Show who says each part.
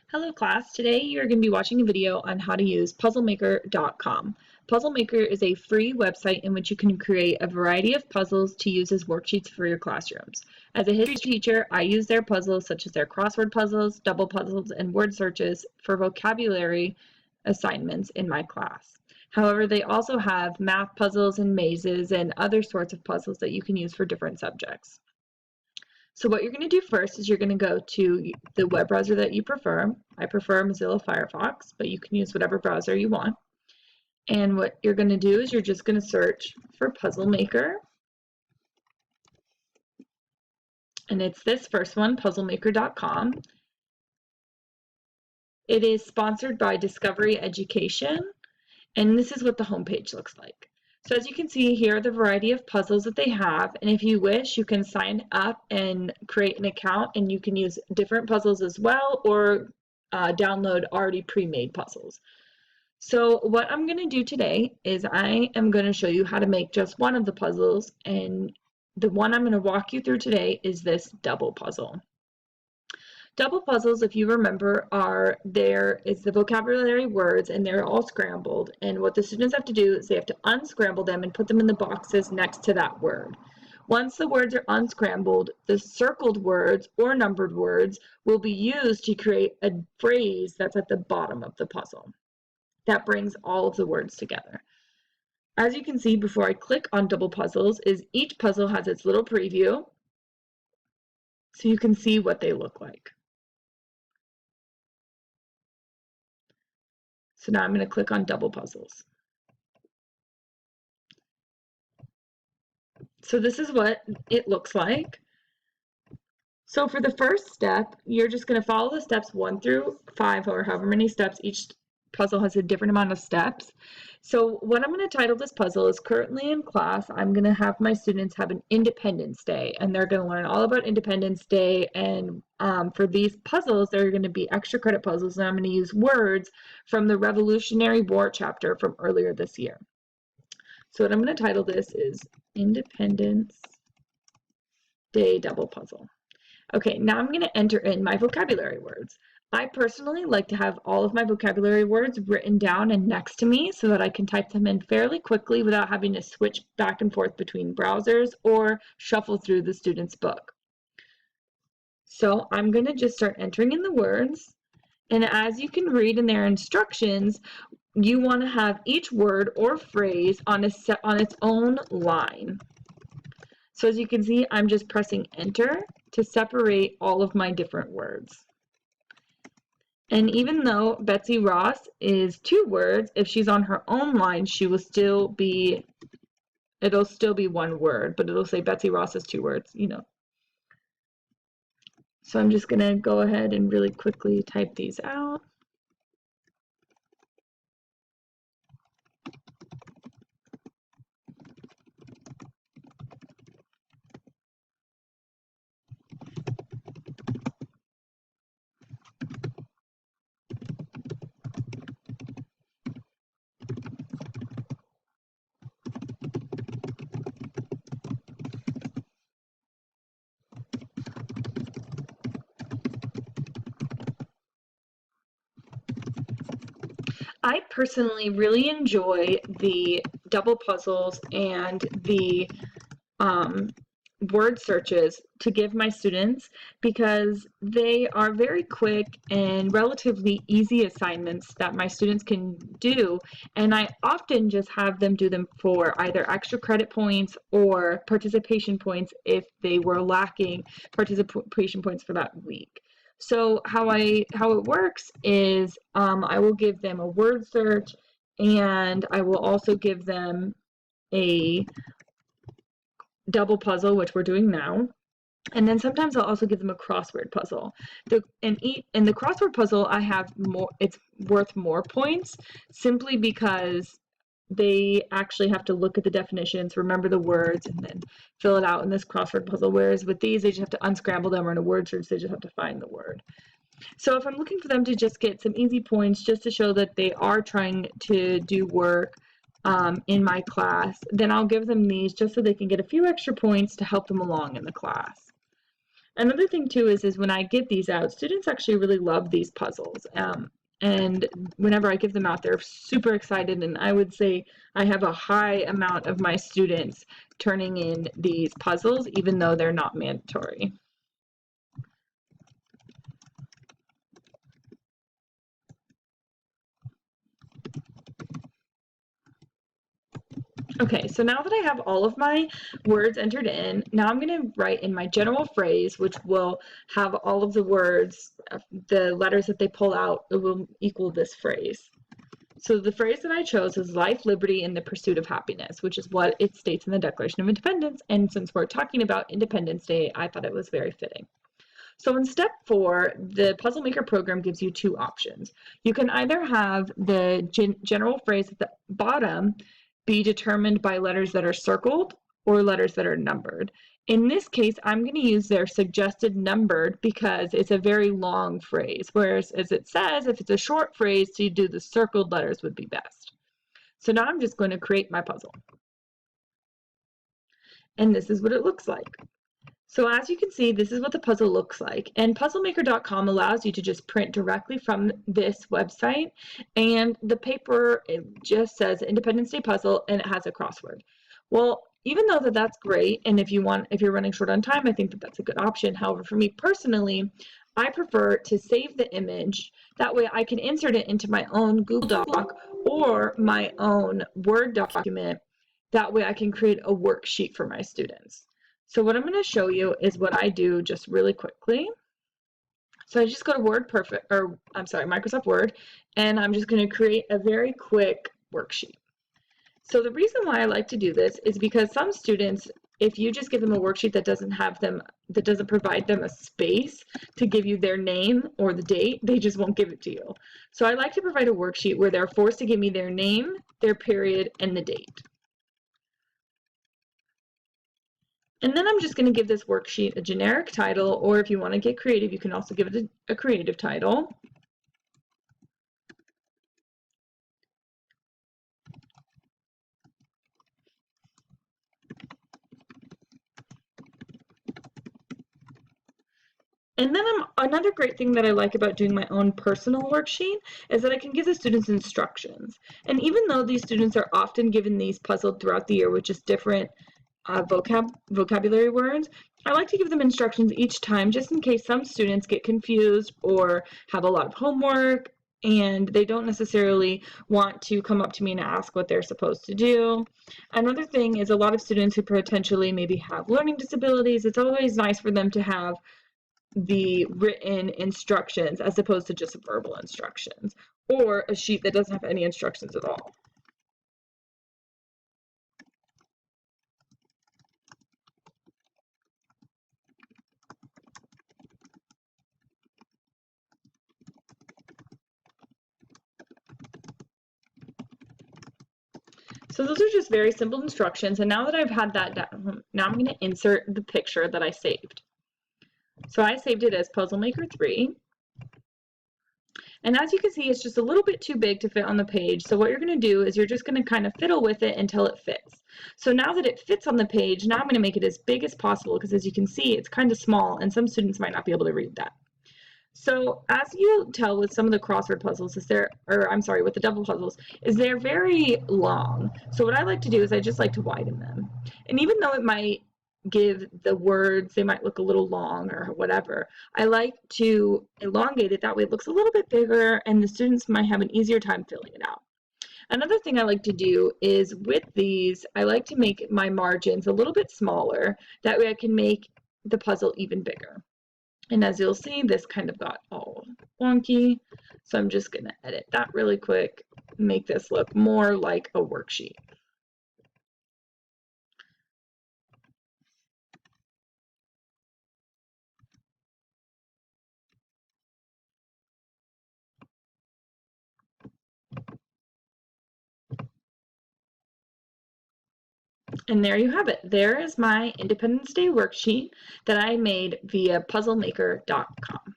Speaker 1: Hello class, today you're going to be watching a video on how to use PuzzleMaker.com. PuzzleMaker is a free website in which you can create a variety of puzzles to use as worksheets for your classrooms. As a history teacher, I use their puzzles such as their crossword puzzles, double puzzles, and word searches for vocabulary assignments in my class. However, they also have math puzzles and mazes and other sorts of puzzles that you can use for different subjects. So what you're going to do first is you're going to go to the web browser that you prefer. I prefer Mozilla Firefox, but you can use whatever browser you want. And what you're going to do is you're just going to search for PuzzleMaker. And it's this first one, PuzzleMaker.com. It is sponsored by Discovery Education, and this is what the homepage looks like. So as you can see, here are the variety of puzzles that they have, and if you wish, you can sign up and create an account, and you can use different puzzles as well, or download already pre-made puzzles. So what I'm going to do today is I am going to show you how to make just one of the puzzles, and the one I'm going to walk you through today is this double puzzle. Double puzzles, if you remember, there is the vocabulary words, and they're all scrambled, and what the students have to do is they have to unscramble them and put them in the boxes next to that word. Once the words are unscrambled, the circled words or numbered words will be used to create a phrase that's at the bottom of the puzzle. That brings all of the words together. As you can see before I click on double puzzles, is each puzzle has its little preview, so you can see what they look like. So now I'm going to click on double puzzles. So this is what it looks like. So for the first step, you're just going to follow the steps 1 through 5, or however many steps. Each puzzle has a different amount of steps. So what I'm going to title this puzzle is, currently in class, I'm going to have my students have an Independence Day, and they're going to learn all about Independence Day, and for these puzzles, they're going to be extra credit puzzles, and I'm going to use words from the Revolutionary War chapter from earlier this year. So what I'm going to title this is Independence Day Double Puzzle. Okay, now I'm going to enter in my vocabulary words. I personally like to have all of my vocabulary words written down and next to me so that I can type them in fairly quickly without having to switch back and forth between browsers or shuffle through the student's book. So I'm going to just start entering in the words, and as you can read in their instructions, you want to have each word or phrase on its own line. So as you can see, I'm just pressing enter to separate all of my different words. And even though Betsy Ross is 2 words, if she's on her own line, it'll still be 1 word, but it'll say Betsy Ross is 2 words, you know. So I'm just going to go ahead and really quickly type these out. I personally really enjoy the double puzzles and the word searches to give my students, because they are very quick and relatively easy assignments that my students can do, and I often just have them do them for either extra credit points or participation points if they were lacking participation points for that week. So how it works is I will give them a word search, and I will also give them a double puzzle, which we're doing now, and then sometimes I'll also give them a crossword puzzle. In the crossword puzzle, I have more. It's worth more points simply because they actually have to look at the definitions, remember the words, and then fill it out in this crossword puzzle, whereas with these, they just have to unscramble them, or in a word search, they just have to find the word. So if I'm looking for them to just get some easy points, just to show that they are trying to do work in my class, then I'll give them these just so they can get a few extra points to help them along in the class. Another thing too is when I give these out, students actually really love these puzzles. And whenever I give them out, they're super excited. And I would say I have a high amount of my students turning in these puzzles, even though they're not mandatory. Okay, so now that I have all of my words entered in, now I'm going to write in my general phrase, which will have all of the words, the letters that they pull out, it will equal this phrase. So the phrase that I chose is life, liberty, and the pursuit of happiness, which is what it states in the Declaration of Independence. And since we're talking about Independence Day, I thought it was very fitting. So in step 4, the PuzzleMaker program gives you two options. You can either have the general phrase at the bottom be determined by letters that are circled or letters that are numbered. In this case, I'm going to use their suggested numbered because it's a very long phrase, whereas as it says, if it's a short phrase, to do the circled letters would be best. So now I'm just going to create my puzzle. And this is what it looks like. So as you can see, this is what the puzzle looks like. And PuzzleMaker.com allows you to just print directly from this website. And the paper, it just says Independence Day Puzzle, and it has a crossword. Well, even though that's great, and if you're running short on time, I think that that's a good option. However, for me personally, I prefer to save the image. That way I can insert it into my own Google Doc or my own Word document. That way I can create a worksheet for my students. So what I'm going to show you is what I do just really quickly. So I just go to Microsoft Word, and I'm just going to create a very quick worksheet. So the reason why I like to do this is because some students, if you just give them a worksheet that doesn't provide them a space to give you their name or the date, they just won't give it to you. So I like to provide a worksheet where they're forced to give me their name, their period, and the date. And then I'm just going to give this worksheet a generic title, or if you want to get creative, you can also give it a creative title. And then another great thing that I like about doing my own personal worksheet is that I can give the students instructions. And even though these students are often given these puzzled throughout the year with just different vocabulary words, I like to give them instructions each time just in case some students get confused or have a lot of homework and they don't necessarily want to come up to me and ask what they're supposed to do. Another thing is a lot of students who potentially maybe have learning disabilities, it's always nice for them to have the written instructions as opposed to just verbal instructions, or a sheet that doesn't have any instructions at all. So those are just very simple instructions, and now that I've had that down, now I'm going to insert the picture that I saved. So I saved it as PuzzleMaker 3. And as you can see, it's just a little bit too big to fit on the page. So what you're going to do is you're just going to kind of fiddle with it until it fits. So now that it fits on the page, now I'm going to make it as big as possible because as you can see, it's kind of small and some students might not be able to read that. So as you tell with some of the crossword puzzles with the double puzzles, is they're very long. So what I like to do is I just like to widen them. And even though it might give the words, they might look a little long or whatever, I like to elongate it. That way it looks a little bit bigger and the students might have an easier time filling it out. Another thing I like to do is with these, I like to make my margins a little bit smaller. That way I can make the puzzle even bigger. And as you'll see, this kind of got all wonky. So I'm just going to edit that really quick, make this look more like a worksheet. And there you have it. There is my Independence Day worksheet that I made via PuzzleMaker.com.